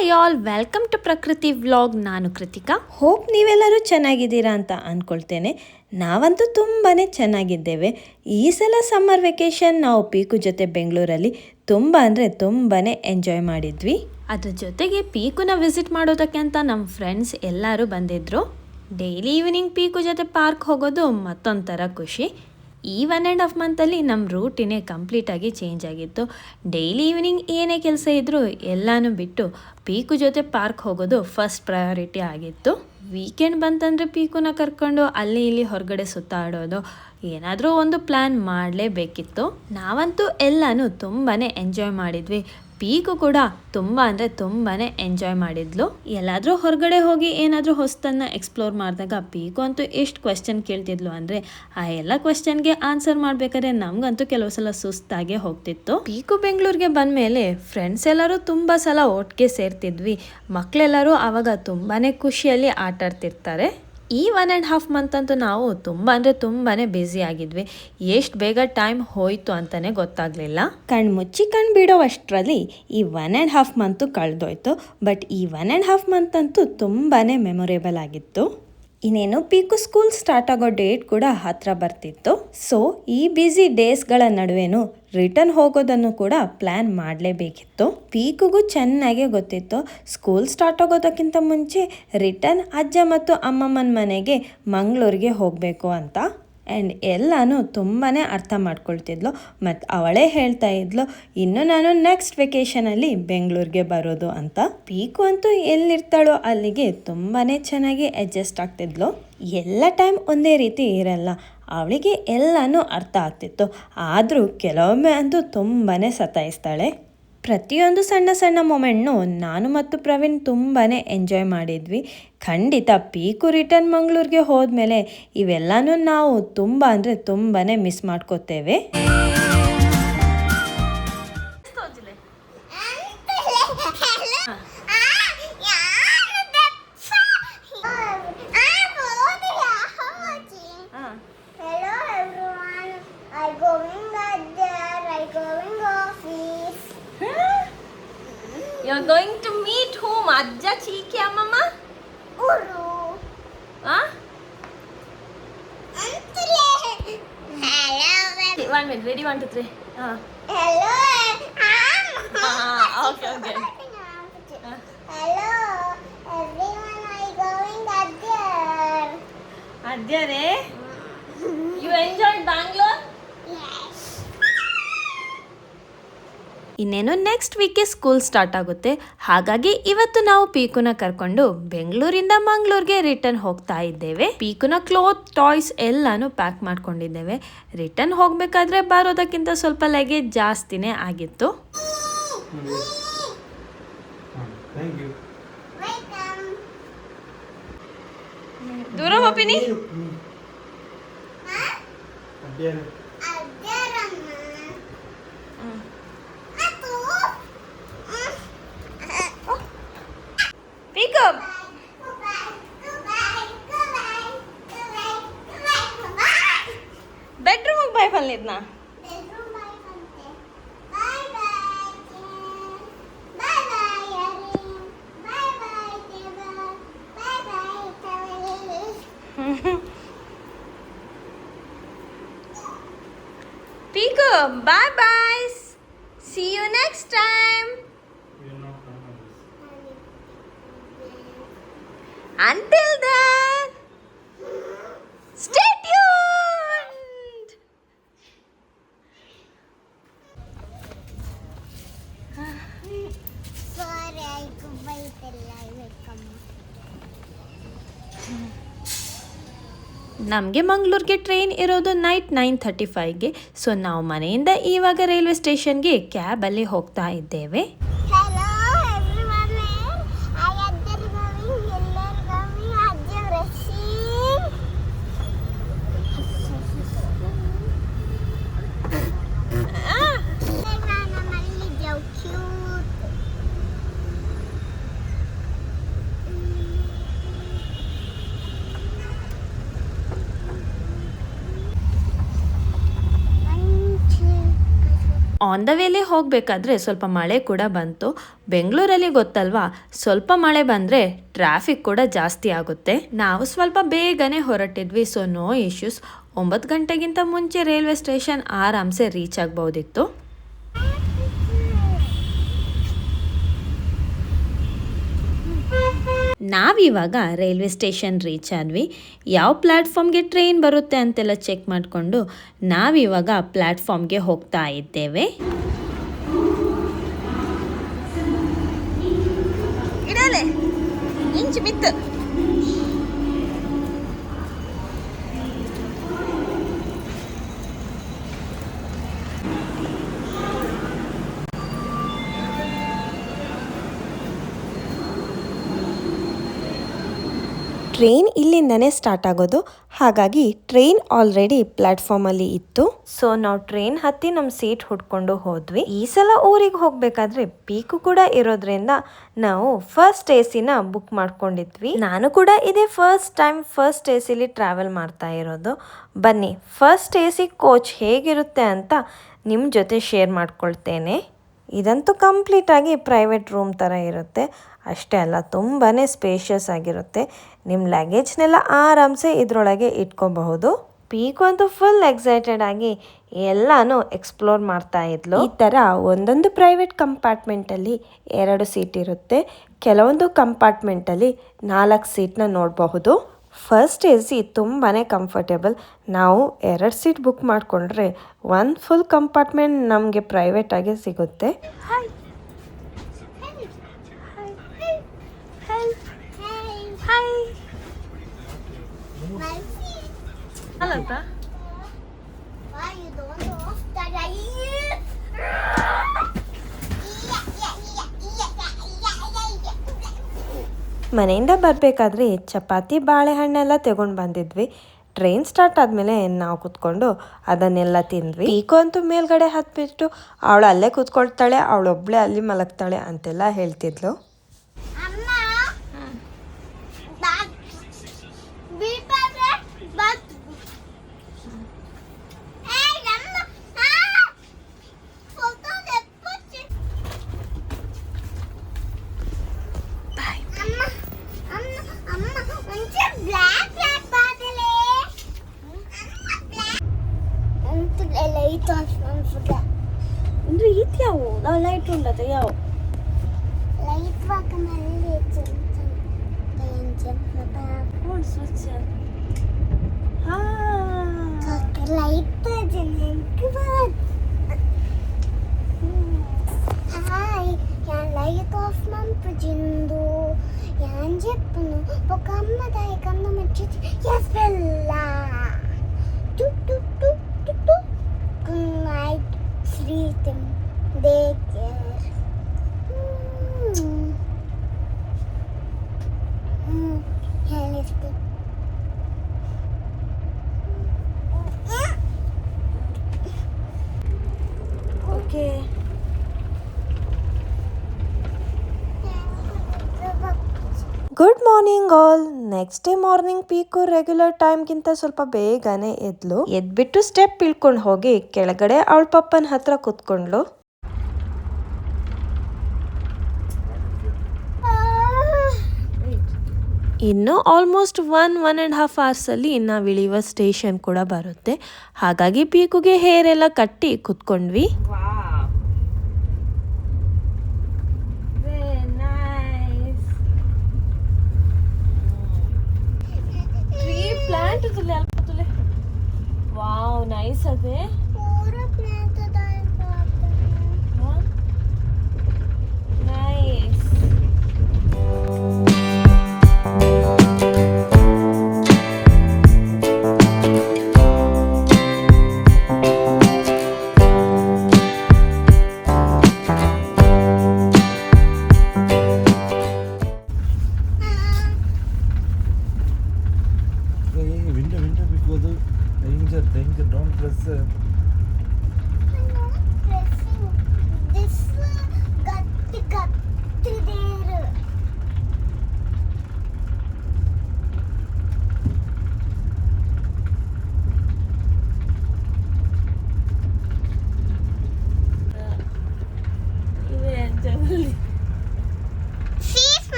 Hi all, welcome to ಪ್ರಕೃತಿ vlog. ನಾನು Krithika. Hope ನೀವೆಲ್ಲರೂ ಚೆನ್ನಾಗಿದ್ದೀರಾ ಅಂತ ಅಂದ್ಕೊಳ್ತೇನೆ. ನಾವಂತೂ ತುಂಬಾ ಚೆನ್ನಾಗಿದ್ದೇವೆ. ಈ ಸಲ ಸಮ್ಮರ್ ವೆಕೇಷನ್ ನಾವು ಪೀಕು ಜೊತೆ ಬೆಂಗಳೂರಲ್ಲಿ ತುಂಬ ತುಂಬಾ ಎಂಜಾಯ್ ಮಾಡಿದ್ವಿ. ಅದ್ರ ಜೊತೆಗೆ ಪೀಕುನ ವಿಸಿಟ್ ಮಾಡೋದಕ್ಕೆ ಅಂತ ನಮ್ಮ ಫ್ರೆಂಡ್ಸ್ ಎಲ್ಲರೂ ಬಂದಿದ್ದರು. ಡೈಲಿ ಈವ್ನಿಂಗ್ ಪೀಕು ಜೊತೆ ಪಾರ್ಕ್ ಹೋಗೋದು ಮತ್ತೊಂಥರ ಖುಷಿ. ಈ 1.5 ಮಂತಲ್ಲಿ ನಮ್ಮ ರೂಟಿನೇ ಕಂಪ್ಲೀಟಾಗಿ ಚೇಂಜ್ ಆಗಿತ್ತು. ಡೈಲಿ ಈವ್ನಿಂಗ್ ಏನೇ ಕೆಲಸ ಇದ್ದರೂ ಎಲ್ಲನೂ ಬಿಟ್ಟು ಪೀಕು ಜೊತೆ ಪಾರ್ಕ್ ಹೋಗೋದು ಫಸ್ಟ್ ಪ್ರಯಾರಿಟಿ ಆಗಿತ್ತು. ವೀಕೆಂಡ್ ಬಂತಂದರೆ ಪೀಕುನ ಕರ್ಕೊಂಡು ಅಲ್ಲಿ ಇಲ್ಲಿ ಹೊರಗಡೆ ಸುತ್ತಾಡೋದು, ಏನಾದರೂ ಒಂದು ಪ್ಲ್ಯಾನ್ ಮಾಡಲೇಬೇಕಿತ್ತು. ನಾವಂತೂ ಎಲ್ಲನೂ ತುಂಬಾ ಎಂಜಾಯ್ ಮಾಡಿದ್ವಿ. ಪೀಕು ಕೂಡ ತುಂಬಾ ಎಂಜಾಯ್ ಮಾಡಿದ್ಲು. ಎಲ್ಲಾದರೂ ಹೊರಗಡೆ ಹೋಗಿ ಏನಾದರೂ ಹೊಸತನ್ನು ಎಕ್ಸ್ಪ್ಲೋರ್ ಮಾಡಿದಾಗ ಪೀಕು ಅಂತೂ ಎಷ್ಟು ಕ್ವೆಶ್ಚನ್ ಕೇಳ್ತಿದ್ಲು ಅಂದರೆ ಆ ಎಲ್ಲ ಕ್ವೆಶ್ಚನ್ಗೆ ಆನ್ಸರ್ ಮಾಡಬೇಕಾದ್ರೆ ನಮಗಂತೂ ಕೆಲವು ಸಲ ಸುಸ್ತಾಗೆ ಹೋಗ್ತಿತ್ತು. ಪೀಕು ಬೆಂಗಳೂರಿಗೆ ಬಂದಮೇಲೆ ಫ್ರೆಂಡ್ಸ್ ಎಲ್ಲರೂ ತುಂಬ ಸಲ ಒಟ್ಟಿಗೆ ಸೇರ್ತಿದ್ವಿ. ಮಕ್ಕಳೆಲ್ಲರೂ ಆವಾಗ ತುಂಬಾ ಖುಷಿಯಲ್ಲಿ ಆಟ ಆಡ್ತಿರ್ತಾರೆ. ಈ 1.5 ಮಂತ್ ಅಂತೂ ನಾವು ತುಂಬಾ ಬ್ಯುಸಿ ಆಗಿದ್ವಿ. ಎಷ್ಟು ಬೇಗ ಟೈಮ್ ಹೋಯಿತು ಅಂತಲೇ ಗೊತ್ತಾಗಲಿಲ್ಲ. ಕಣ್ಮುಚ್ಚಿ ಕಣ್ಣು ಬಿಡೋ ಅಷ್ಟರಲ್ಲಿ ಈ 1.5 ಮಂತು ಕಳೆದೋಯ್ತು. ಬಟ್ ಈ 1.5 ಮಂತ್ ಅಂತೂ ತುಂಬಾ ಮೆಮೊರೇಬಲ್ ಆಗಿತ್ತು. ಇನ್ನೇನು ಪೀಕು ಸ್ಕೂಲ್ ಸ್ಟಾರ್ಟ್ ಆಗೋ ಡೇಟ್ ಕೂಡ ಹತ್ರ ಬರ್ತಿತ್ತು. ಸೊ ಈ ಬ್ಯುಸಿ ಡೇಸ್ಗಳ ನಡುವೆನೂ ರಿಟರ್ನ್ ಹೋಗೋದನ್ನು ಕೂಡ ಪ್ಲ್ಯಾನ್ ಮಾಡಲೇಬೇಕಿತ್ತು. ಪೀಕುಗೂ ಚೆನ್ನಾಗೇ ಗೊತ್ತಿತ್ತು ಸ್ಕೂಲ್ ಸ್ಟಾರ್ಟ್ ಆಗೋದಕ್ಕಿಂತ ಮುಂಚೆ ರಿಟರ್ನ್ ಅಜ್ಜ ಮತ್ತು ಅಮ್ಮಮ್ಮನ ಮನೆಗೆ ಮಂಗಳೂರಿಗೆ ಹೋಗಬೇಕು ಅಂತ. ಆ್ಯಂಡ್ ಎಲ್ಲನೂ ತುಂಬಾ ಅರ್ಥ ಮಾಡ್ಕೊಳ್ತಿದ್ಲು. ಮತ್ತು ಅವಳೇ ಹೇಳ್ತಾ ಇದ್ಲು ಇನ್ನು ನಾನು ನೆಕ್ಸ್ಟ್ ವೆಕೇಷನಲ್ಲಿ ಬೆಂಗಳೂರಿಗೆ ಬರೋದು ಅಂತ. ಪೀಕು ಅಂತೂ ಎಲ್ಲಿರ್ತಾಳೋ ಅಲ್ಲಿಗೆ ತುಂಬಾ ಚೆನ್ನಾಗಿ ಅಡ್ಜಸ್ಟ್ ಆಗ್ತಿದ್ಲು. ಎಲ್ಲ ಟೈಮ್ ಒಂದೇ ರೀತಿ ಇರಲ್ಲ, ಅವಳಿಗೆ ಎಲ್ಲನೂ ಅರ್ಥ ಆಗ್ತಿತ್ತು. ಆದರೂ ಕೆಲವೊಮ್ಮೆ ಅಂತೂ ತುಂಬಾ ಸತಾಯಿಸ್ತಾಳೆ. ಪ್ರತಿಯೊಂದು ಸಣ್ಣ ಸಣ್ಣ ಮೊಮೆಂಟ್ನು ನಾನು ಮತ್ತು ಪ್ರವೀಣ್ ತುಂಬಾ ಎಂಜಾಯ್ ಮಾಡಿದ್ವಿ. ಖಂಡಿತ ಪೀಕು ರಿಟರ್ನ್ ಮಂಗಳೂರಿಗೆ ಹೋದ್ಮೇಲೆ ಇವೆಲ್ಲನೂ ನಾವು ತುಂಬಾ miss ಮಾಡ್ಕೋತೇವೆ. You're going to meet whom? Ajja, Chiki, Amma? Uru. Huh? Antule. Hello. 1 minute. Ready? 1, 2, 3. Hello. Okay. Hello. Everyone, I going there. Adya re? You enjoyed Bangalore? Yes. ಇನ್ನೇನು ನೆಕ್ಸ್ಟ್ ವೀಕೆ ಸ್ಕೂಲ್ ಸ್ಟಾರ್ಟ್ ಆಗುತ್ತೆ. ಹಾಗಾಗಿ ಇವತ್ತು ನಾವು ಪೀಕುನ ಕರ್ಕೊಂಡು ಬೆಂಗಳೂರಿಂದ ಮಂಗಳೂರಿಗೆ return ಹೋಗ್ತಾ ಇದ್ದೇವೆ. ಪೀಕುನ ಕ್ಲೋತ್, ಟಾಯ್ಸ್ ಎಲ್ಲಾನು ಪ್ಯಾಕ್ ಮಾಡ್ಕೊಂಡಿದ್ದೇವೆ. ರಿಟರ್ನ್ ಹೋಗ್ಬೇಕಾದ್ರೆ ಬರೋದಕ್ಕಿಂತ ಸ್ವಲ್ಪ ಲಗೇಜ್ ಜಾಸ್ತಿನೇ ಆಗಿತ್ತು. ದೂರ ಹೋಪಿನಿ ಪೀಕು ಬೆಡ್ರೂಮಿಗೆ ಬಾಯ್ ಬಂದಿದ್ನಾ? Piku, bye bye. See you next time. Until then, stay tuned. Sorry, I could bite the live. ನಮಗೆ ಮಂಗಳೂರಿಗೆ ಟ್ರೈನ್ ಇರೋದು ನೈಟ್ 9:35ಗೆ. ಸೊ ನಾವು ಮನೆಯಿಂದ ಇವಾಗ ರೈಲ್ವೆ ಸ್ಟೇಷನ್ಗೆ ಕ್ಯಾಬಲ್ಲಿ ಹೋಗ್ತಾ ಇದ್ದೇವೆ. Hello everyone. I am going. ಎಲ್ಲರೂ going. ಅಜ್ಜಿ ರಶೀನ್. ನಾನು ಮಲ್ಲಿಗೆ ಕ್ಯೂಟ್. ಆನ್ ದ ವೇಲೆ ಹೋಗಬೇಕಾದ್ರೆ ಸ್ವಲ್ಪ ಮಳೆ ಕೂಡ ಬಂತು. ಬೆಂಗಳೂರಲ್ಲಿ ಗೊತ್ತಲ್ವಾ, ಸ್ವಲ್ಪ ಮಳೆ ಬಂದರೆ ಟ್ರಾಫಿಕ್ ಕೂಡ ಜಾಸ್ತಿ ಆಗುತ್ತೆ. ನಾವು ಸ್ವಲ್ಪ ಬೇಗನೆ ಹೊರಟಿದ್ವಿ, ಸೊ ನೋ ಇಶ್ಯೂಸ್. 9 ಗಂಟೆಗಿಂತ ಮುಂಚೆ ರೈಲ್ವೆ ಸ್ಟೇಷನ್ ಆರಾಮ್ಸೆ ರೀಚ್ ಆಗ್ಬೋದಿತ್ತು. ನಾವಿವಾಗ ರೈಲ್ವೆ ಸ್ಟೇಷನ್ ರೀಚ್ ಆದ್ವಿ. ಯಾವ ಪ್ಲ್ಯಾಟ್ಫಾರ್ಮ್ಗೆ ಟ್ರೈನ್ ಬರುತ್ತೆ ಅಂತೆಲ್ಲ ಚೆಕ್ ಮಾಡಿಕೊಂಡು ನಾವಿವಾಗ ಪ್ಲ್ಯಾಟ್ಫಾರ್ಮ್ಗೆ ಹೋಗ್ತಾ ಇದ್ದೇವೆ. ಟ್ರೈನ್ ಇಲ್ಲಿಂದನೇ ಸ್ಟಾರ್ಟ್ ಆಗೋದು, ಹಾಗಾಗಿ ಟ್ರೈನ್ ಆಲ್ರೆಡಿ ಪ್ಲ್ಯಾಟ್ಫಾರ್ಮಲ್ಲಿ ಇತ್ತು. ಸೊ ನಾವು ಟ್ರೈನ್ ಹತ್ತಿ ನಮ್ಮ ಸೀಟ್ ಹುಡ್ಕೊಂಡು ಹೋದ್ವಿ. ಈ ಸಲ ಊರಿಗೆ ಹೋಗಬೇಕಾದ್ರೆ ಪೀಕು ಕೂಡ ಇರೋದ್ರಿಂದ ನಾವು ಫಸ್ಟ್ AC ಬುಕ್ ಮಾಡ್ಕೊಂಡಿದ್ವಿ. ನಾನು ಕೂಡ ಇದೇ first time first AC travel ಮಾಡ್ತಾ ಇರೋದು. ಬನ್ನಿ ಫಸ್ಟ್ AC ಕೋಚ್ ಹೇಗಿರುತ್ತೆ ಅಂತ ನಿಮ್ಮ ಜೊತೆ ಶೇರ್ ಮಾಡ್ಕೊಳ್ತೇನೆ. ಇದಂತೂ ಕಂಪ್ಲೀಟಾಗಿ ಪ್ರೈವೇಟ್ ರೂಮ್ ಥರ ಇರುತ್ತೆ. ಅಷ್ಟೇ ಅಲ್ಲ, ತುಂಬಾ ಸ್ಪೇಷಿಯಸ್ ಆಗಿರುತ್ತೆ. ನಿಮ್ಮ ಲಗೇಜ್ನೆಲ್ಲ ಆರಾಮ್ಸೆ ಇದರೊಳಗೆ ಇಟ್ಕೋಬಹುದು. ಪೀಕು ಅಂತೂ ಫುಲ್ ಎಕ್ಸೈಟೆಡ್ ಆಗಿ ಎಲ್ಲಾನು ಎಕ್ಸ್ಪ್ಲೋರ್ ಮಾಡ್ತಾ ಇದ್ಲು. ಈ ಥರ ಒಂದೊಂದು ಪ್ರೈವೇಟ್ ಕಂಪಾರ್ಟ್ಮೆಂಟಲ್ಲಿ 2 ಸೀಟ್ ಇರುತ್ತೆ. ಕೆಲವೊಂದು ಕಂಪಾರ್ಟ್ಮೆಂಟಲ್ಲಿ 4 ಸೀಟ್ನ ನೋಡಬಹುದು. ಫಸ್ಟ್ AC ತುಂಬಾ ಕಂಫರ್ಟೇಬಲ್. ನಾವು 2 ಸೀಟ್ ಬುಕ್ ಮಾಡಿಕೊಂಡ್ರೆ 1 ಫುಲ್ ಕಂಪಾರ್ಟ್ಮೆಂಟ್ ನಮಗೆ ಪ್ರೈವೇಟ್ ಆಗಿ ಸಿಗುತ್ತೆ. Why you don't know that I ಮನೆಯಿಂದ ಬರಬೇಕಾದ್ರೆ ಚಪಾತಿ ಬಾಳೆಹಣ್ಣೆಲ್ಲ ತಗೊಂಡು ಬಂದಿದ್ವಿ. ಟ್ರೈನ್ ಸ್ಟಾರ್ಟ್ ಆದಮೇಲೆ ನಾವು ಕೂತ್ಕೊಂಡು ಅದನ್ನೆಲ್ಲ ತಿಂದ್ವಿ. ಪೀಕು ಅಂತೂ ಮೇಲ್ಗಡೆ ಹತ್ಬಿಟ್ಟು ಅವಳು ಅಲ್ಲೇ ಕೂತ್ಕೊಳ್ತಾಳೆ, ಅವಳೊಬ್ಳೆ ಅಲ್ಲಿ ಮಲಗ್ತಾಳೆ ಅಂತೆಲ್ಲ ಹೇಳ್ತಿದ್ಲು. ಇದ್ಯಾವು ನಾವು ಲೈಟ್ ఉండదు ಯಾವ లైట్ పక్కన లైట్ లైట్ ఆఫ్ పంపించిండు ఏం చెప్పును ఒక అమ్మదాయి కన్ను మెచ్చి వెళ్ళా good night sleeping daycare. Okay. Good morning all. Next day morning Peeku regular ಟೈಮ್ಗಿಂತ ಸ್ವಲ್ಪ ಬೇಗನೆ ಎದ್ಲು. ಎದ್ಬಿಟ್ಟು ಸ್ಟೆಪ್ ಇಳ್ಕೊಂಡು ಹೋಗಿ ಕೆಳಗಡೆ ಅವಳ ಪಪ್ಪನ ಹತ್ರ ಕೂತ್ಕೊಂಡ್ಲು. ಇನ್ನು ಆಲ್ಮೋಸ್ಟ್ 1.5 ಅವರ್ಸಲ್ಲಿ ನಾವು ಇಳಿಯುವ ಸ್ಟೇಷನ್ ಕೂಡ ಬರುತ್ತೆ. ಹಾಗಾಗಿ ಪೀಕುಗೆ ಹೇರ್ ಎಲ್ಲ ಕಟ್ಟಿ ಕೂತ್ಕೊಂಡ್ವಿ. ವಾವ್, ನೈಸ್ ಅದೇ. Nice. Winter because danger, don't press.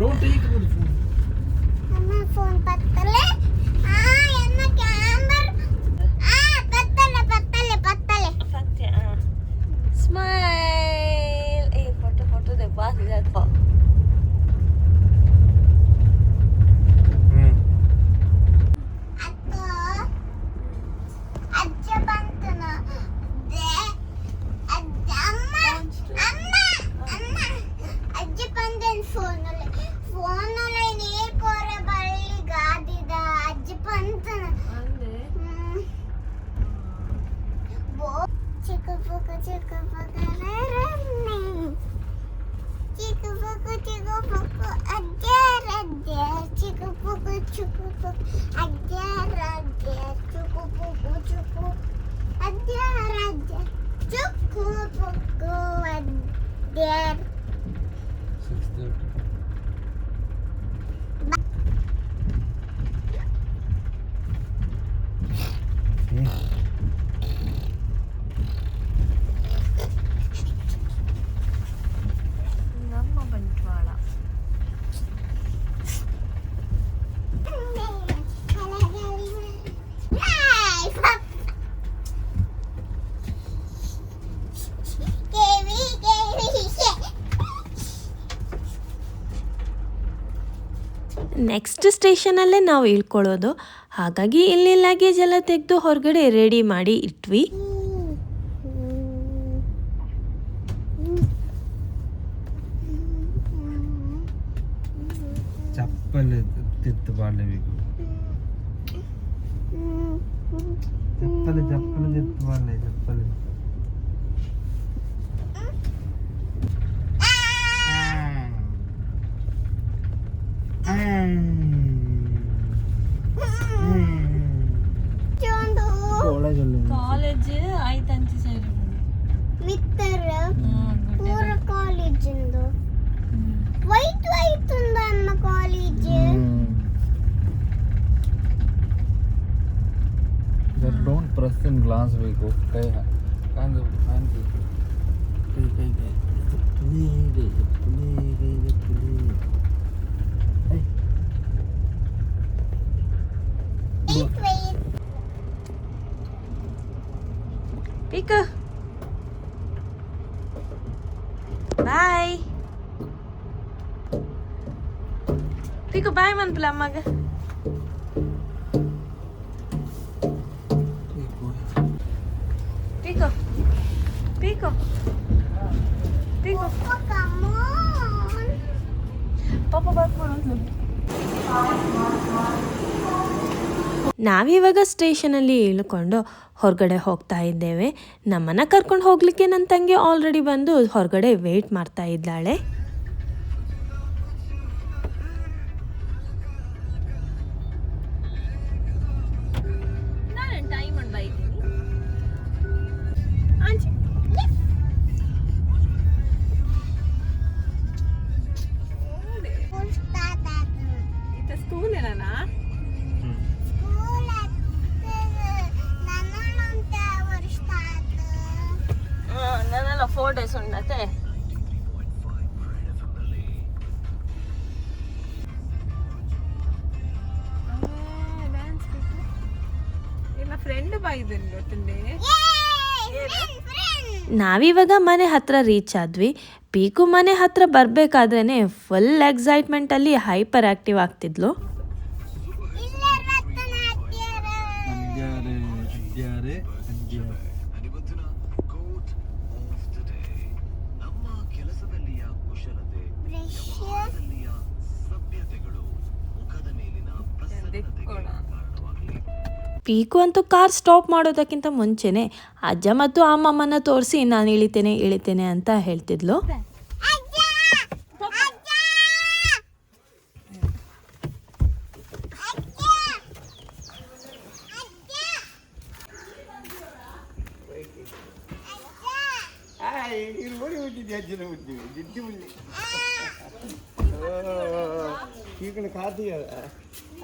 Don't take the phone. అమ్మ ఫోన్ పత్తలే ఎన్న క్యామర్ పత్తలే ಸ್ಮೈಲ್ ಏ ಫೋಟೋ ದೆ ಬಾಸ್ ಇದೆ ಅಕ್ಕ ಅಜ್ಜ ಬಂತನ ಅಮ್ಮ ಅಜ್ಜ ಬಂದನ್ ಫೋನಲ್ಲಿ ನೀರ್ ಕೋರ ಬಳ್ಳಿ ಗಾದಿದ ಅಜ್ಜ ಬಂತನ ಚಿಕ್ಕ ಪುಕ್ಕ ಅಜ್ಜ ಚಿಕ್ಕ ಪುಕ್ಕ ಅಜ್ಜ ಚುಕ್ಕು ಪುಕ್ಕು ಅಜ್ಜ 6:30. ನಮ್ಮ ಬಂಟ್ವಾಳ ನೆಕ್ಸ್ಟ್ ಸ್ಟೇಷನಲ್ಲೇ ನಾವು ಇಳ್ಕೊಳ್ಳೋದು. ಹಾಗಾಗಿ ಇಲ್ಲಿ ಲಗೇಜ್ ಎಲ್ಲ ತೆಗೆದು ಹೊರಗಡೆ ರೆಡಿ ಮಾಡಿ ಇಟ್ವಿ. ಚಪ್ಪಲಿ ತಿತ್ತು ಮಾಡಲೇಬೇಕು. ಚಪ್ಪಲಿ ತಿತ್ತು ಮಾಡಲೇ ಚಪ್ಪಲಿ. ಕಾಲೇಜ್ ಆಯ್ತಂತ ಸರಿ ಮಿತ್ತರ ಪೂರ ಕಾಲೇಜಿಂದು ವೈಟ್ ಉಂದ ಅಮ್ಮ college don't press in glass ಬೇಕು ಕೈ ಕಾಂದು ಕಾಂದು ಕೈ ಪೀಕು ಬಾಯ್. ಪೀಕು ಬಾಯ್ ಮನ್ಪಲ ಅಮ್ಮಗ. ಪೀಕು ಪೀಕು ಪೀಕು ಪಾಪ ಬರ್ಕೊಂಡು ನಾವಿವಾಗ ಸ್ಟೇಷನಲ್ಲಿ ಇಳ್ಕೊಂಡು ಹೊರಗಡೆ ಹೋಗ್ತಾ ಇದ್ದೇವೆ. ನಮ್ಮನ್ನು ಕರ್ಕೊಂಡು ಹೋಗ್ಲಿಕ್ಕೆ ನನ್ನ ತಂಗಿ ಆಲ್ರೆಡಿ ಬಂದು ಹೊರಗಡೆ ವೇಟ್ ಮಾಡ್ತಾ ಇದ್ದಾಳೆ. ಸ್ಕೂಲ್ ಏನಾ ನನ್ನೆಲ್ಲ 4 days ಉಂಡತೆ. ನಾವಿವಾಗ ಮನೆ ಹತ್ರ ರೀಚ್ ಆದ್ವಿ. ಪೀಕು ಮನೆ ಹತ್ರ ಬರ್ಬೇಕಾದ್ರೇನೆ ಫುಲ್ ಎಕ್ಸೈಟ್ಮೆಂಟಲ್ಲಿ ಹೈಪರ್ ಆಕ್ಟಿವ್ ಆಗ್ತಿದ್ಲು. ಪೀಕು ಅಂತೂ ಕಾರ್ ಸ್ಟಾಪ್ ಮಾಡೋದಕ್ಕಿಂತ ಮುಂಚೆನೆ ಅಜ್ಜ ಮತ್ತು ಅಮ್ಮಮ್ಮನ ತೋರಿಸಿ ನಾನು ಇಳಿತೇನೆ ಅಂತ ಹೇಳ್ತಿದ್ಲು.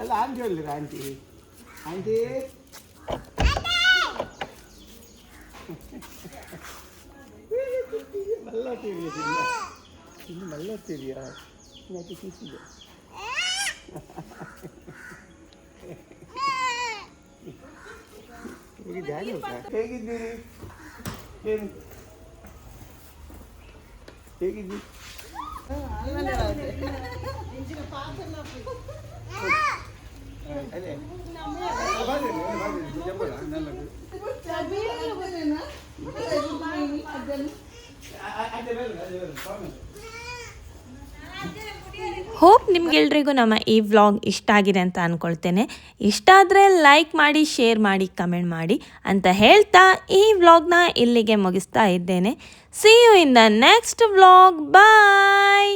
ಅಲ್ಲ ಆಂಟಿ ಹೇಳಿರ ಆಂಟಿ ಆಂಟಿ ಮಲ್ಲ ತೀರಿಯಾ ಹೇಗಿದ್ದೀರಿ? ಏನು ಹೇಗಿದ್ದೀರಿ? ಹೋಪ್ ನಿಮ್ಗೆಲ್ರಿಗೂ ನಮ್ಮ ಈ ವ್ಲಾಗ್ ಇಷ್ಟ ಆಗಿದೆ ಅಂತ ಅಂದ್ಕೊಳ್ತೇನೆ. ಇಷ್ಟ ಆದರೆ ಲೈಕ್ ಮಾಡಿ, ಶೇರ್ ಮಾಡಿ, ಕಮೆಂಟ್ ಮಾಡಿ ಅಂತ ಹೇಳ್ತಾ ಈ ವ್ಲಾಗ್ನ ಇಲ್ಲಿಗೆ ಮುಗಿಸ್ತಾ ಇದ್ದೇನೆ. See you in the next vlog. Bye.